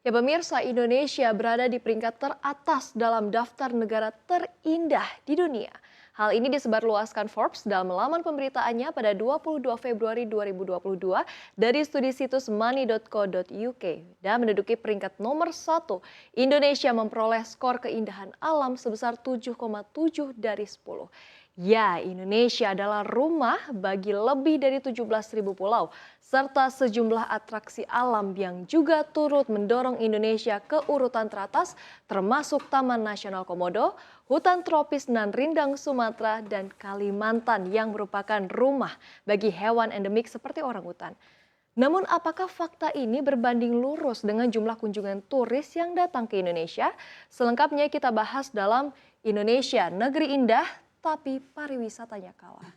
Ya pemirsa, Indonesia berada di peringkat teratas dalam daftar negara terindah di dunia. Hal ini disebarluaskan Forbes dalam laman pemberitaannya pada 22 Februari 2022 dari studi situs money.co.uk. Dan menduduki peringkat nomor 1, Indonesia memperoleh skor keindahan alam sebesar 7,7 dari 10. Ya, Indonesia adalah rumah bagi lebih dari 17.000 pulau, serta sejumlah atraksi alam yang juga turut mendorong Indonesia ke urutan teratas, termasuk Taman Nasional Komodo, hutan tropis nan rindang Sumatera, dan Kalimantan yang merupakan rumah bagi hewan endemik seperti orangutan. Namun apakah fakta ini berbanding lurus dengan jumlah kunjungan turis yang datang ke Indonesia? Selengkapnya kita bahas dalam Indonesia, Negeri Indah, tapi pariwisatanya kalah.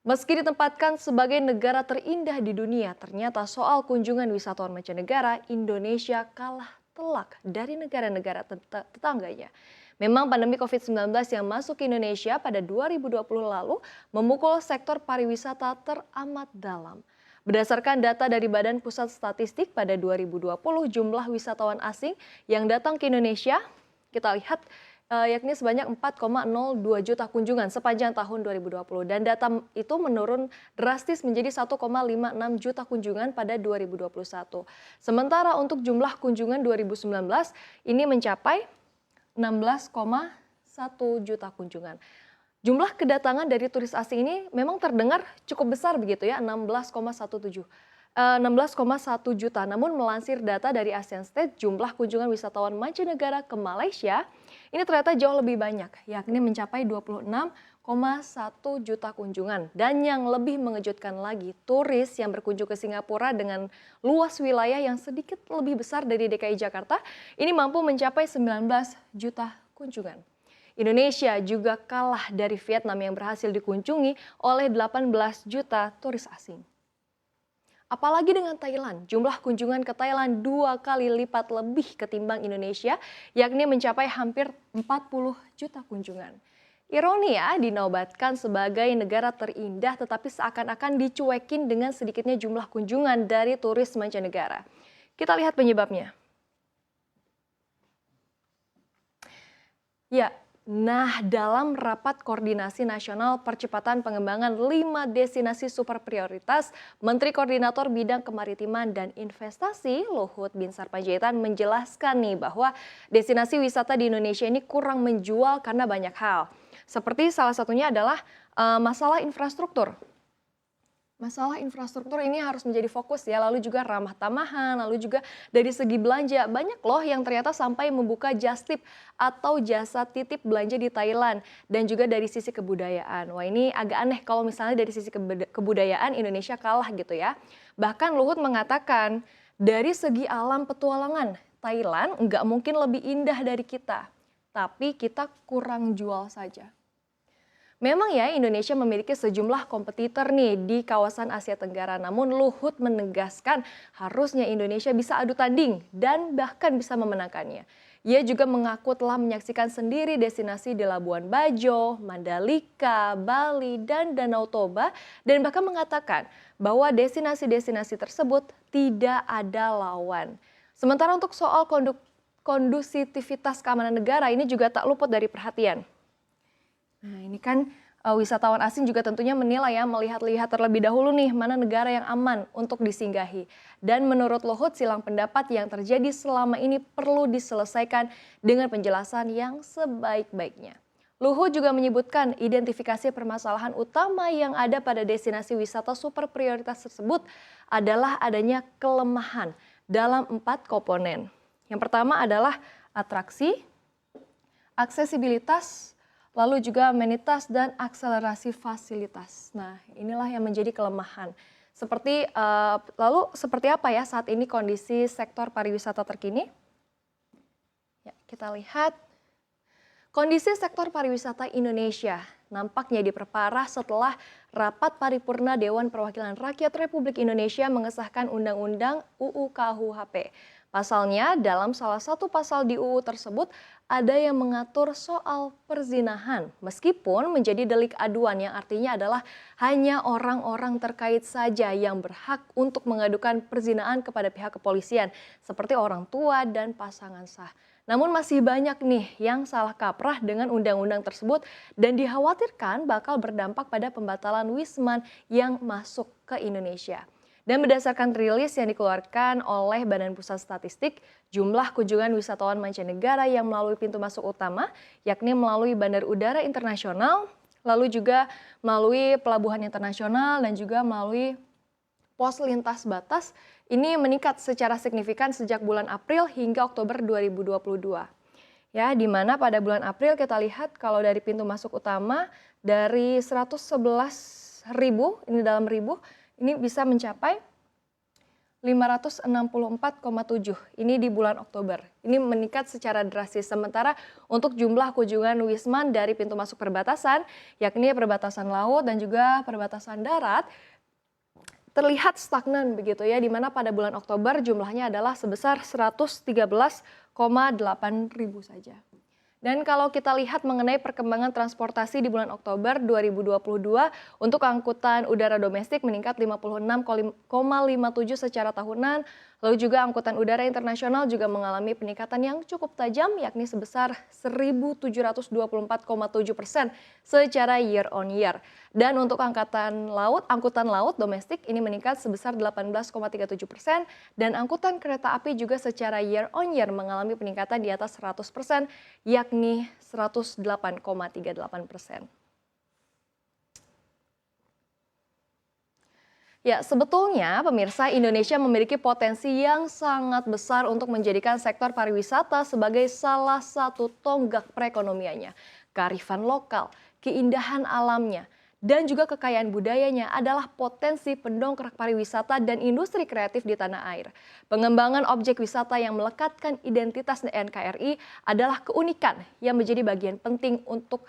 Meski ditempatkan sebagai negara terindah di dunia, ternyata soal kunjungan wisatawan mancanegara, Indonesia kalah telak dari negara-negara tetangganya. Memang pandemi COVID-19 yang masuk ke Indonesia pada 2020 lalu memukul sektor pariwisata teramat dalam. Berdasarkan data dari Badan Pusat Statistik pada 2020, jumlah wisatawan asing yang datang ke Indonesia, kita lihat yakni sebanyak 4,02 juta kunjungan sepanjang tahun 2020 dan data itu menurun drastis menjadi 1,56 juta kunjungan pada 2021. Sementara untuk jumlah kunjungan 2019 ini mencapai 16,1 juta kunjungan. Jumlah kedatangan dari turis asing ini memang terdengar cukup besar begitu ya, 16,1 juta. Namun melansir data dari Asian State, jumlah kunjungan wisatawan mancanegara ke Malaysia ini ternyata jauh lebih banyak, yakni mencapai 26,1 juta kunjungan. Dan yang lebih mengejutkan lagi, turis yang berkunjung ke Singapura dengan luas wilayah yang sedikit lebih besar dari DKI Jakarta, ini mampu mencapai 19 juta kunjungan. Indonesia juga kalah dari Vietnam yang berhasil dikunjungi oleh 18 juta turis asing. Apalagi dengan Thailand, jumlah kunjungan ke Thailand 2 kali lipat lebih ketimbang Indonesia, yakni mencapai hampir 40 juta kunjungan. Ironi ya, dinobatkan sebagai negara terindah tetapi seakan-akan dicuekin dengan sedikitnya jumlah kunjungan dari turis mancanegara. Kita lihat penyebabnya. Ya, nah, dalam rapat koordinasi nasional percepatan pengembangan 5 destinasi super prioritas, Menteri Koordinator Bidang Kemaritiman dan Investasi Luhut Binsar Panjaitan menjelaskan nih bahwa destinasi wisata di Indonesia ini kurang menjual karena banyak hal. Seperti salah satunya adalah masalah infrastruktur. Masalah infrastruktur ini harus menjadi fokus ya, lalu juga ramah tamahan, lalu juga dari segi belanja. Banyak loh yang ternyata sampai membuka just tip atau jasa titip belanja di Thailand. Dan juga dari sisi kebudayaan. Wah, ini agak aneh kalau misalnya dari sisi kebudayaan Indonesia kalah gitu ya. Bahkan Luhut mengatakan dari segi alam petualangan, Thailand nggak mungkin lebih indah dari kita. Tapi kita kurang jual saja. Memang ya, Indonesia memiliki sejumlah kompetitor nih di kawasan Asia Tenggara. Namun Luhut menegaskan harusnya Indonesia bisa adu tanding dan bahkan bisa memenangkannya. Ia juga mengaku telah menyaksikan sendiri destinasi di Labuan Bajo, Mandalika, Bali, dan Danau Toba. Dan bahkan mengatakan bahwa destinasi-destinasi tersebut tidak ada lawan. Sementara untuk soal kondusivitas keamanan negara ini juga tak luput dari perhatian. Nah, ini kan wisatawan asing juga tentunya menilai ya, melihat-lihat terlebih dahulu nih mana negara yang aman untuk disinggahi. Dan menurut Luhut, silang pendapat yang terjadi selama ini perlu diselesaikan dengan penjelasan yang sebaik-baiknya. Luhut juga menyebutkan identifikasi permasalahan utama yang ada pada destinasi wisata super prioritas tersebut adalah adanya kelemahan dalam 4 komponen. Yang pertama adalah atraksi, aksesibilitas, lalu juga amenitas dan akselerasi fasilitas. Nah, inilah yang menjadi kelemahan. Lalu seperti apa ya saat ini kondisi sektor pariwisata terkini? Ya, kita lihat kondisi sektor pariwisata Indonesia nampaknya diperparah setelah rapat paripurna Dewan Perwakilan Rakyat Republik Indonesia mengesahkan Undang-Undang UU KUHP. Pasalnya, dalam salah satu pasal di UU tersebut ada yang mengatur soal perzinahan, meskipun menjadi delik aduan yang artinya adalah hanya orang-orang terkait saja yang berhak untuk mengadukan perzinahan kepada pihak kepolisian, seperti orang tua dan pasangan sah. Namun masih banyak nih yang salah kaprah dengan undang-undang tersebut dan dikhawatirkan bakal berdampak pada pembatalan wisman yang masuk ke Indonesia. Dan berdasarkan rilis yang dikeluarkan oleh Badan Pusat Statistik, jumlah kunjungan wisatawan mancanegara yang melalui pintu masuk utama, yakni melalui Bandar Udara Internasional, lalu juga melalui pelabuhan internasional dan juga melalui pos lintas batas, ini meningkat secara signifikan sejak bulan April hingga Oktober 2022. Ya, di mana pada bulan April kita lihat kalau dari pintu masuk utama dari 111.000, ini dalam ribu, ini bisa mencapai 564,7. Ini di bulan Oktober. Ini meningkat secara drastis. Sementara untuk jumlah kunjungan wisman dari pintu masuk perbatasan, yakni perbatasan laut dan juga perbatasan darat, terlihat stagnan begitu ya, di mana pada bulan Oktober jumlahnya adalah sebesar 113,8 ribu saja. Dan kalau kita lihat mengenai perkembangan transportasi di bulan Oktober 2022, untuk angkutan udara domestik meningkat 56,57 secara tahunan, lalu juga angkutan udara internasional juga mengalami peningkatan yang cukup tajam, yakni sebesar 1.724,7% secara year on year. Dan untuk angkutan laut domestik ini meningkat sebesar 18,37%, dan angkutan kereta api juga secara year on year mengalami peningkatan di atas 100%, yakni 108,38%. Ya, sebetulnya pemirsa, Indonesia memiliki potensi yang sangat besar untuk menjadikan sektor pariwisata sebagai salah satu tonggak perekonomiannya. Kearifan lokal, keindahan alamnya, dan juga kekayaan budayanya adalah potensi pendongkrak pariwisata dan industri kreatif di tanah air. Pengembangan objek wisata yang melekatkan identitas NKRI adalah keunikan yang menjadi bagian penting untuk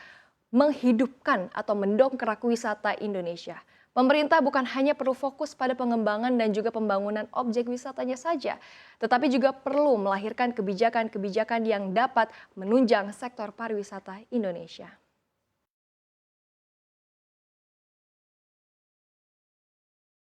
menghidupkan atau mendongkrak wisata Indonesia. Pemerintah bukan hanya perlu fokus pada pengembangan dan juga pembangunan objek wisatanya saja, tetapi juga perlu melahirkan kebijakan-kebijakan yang dapat menunjang sektor pariwisata Indonesia.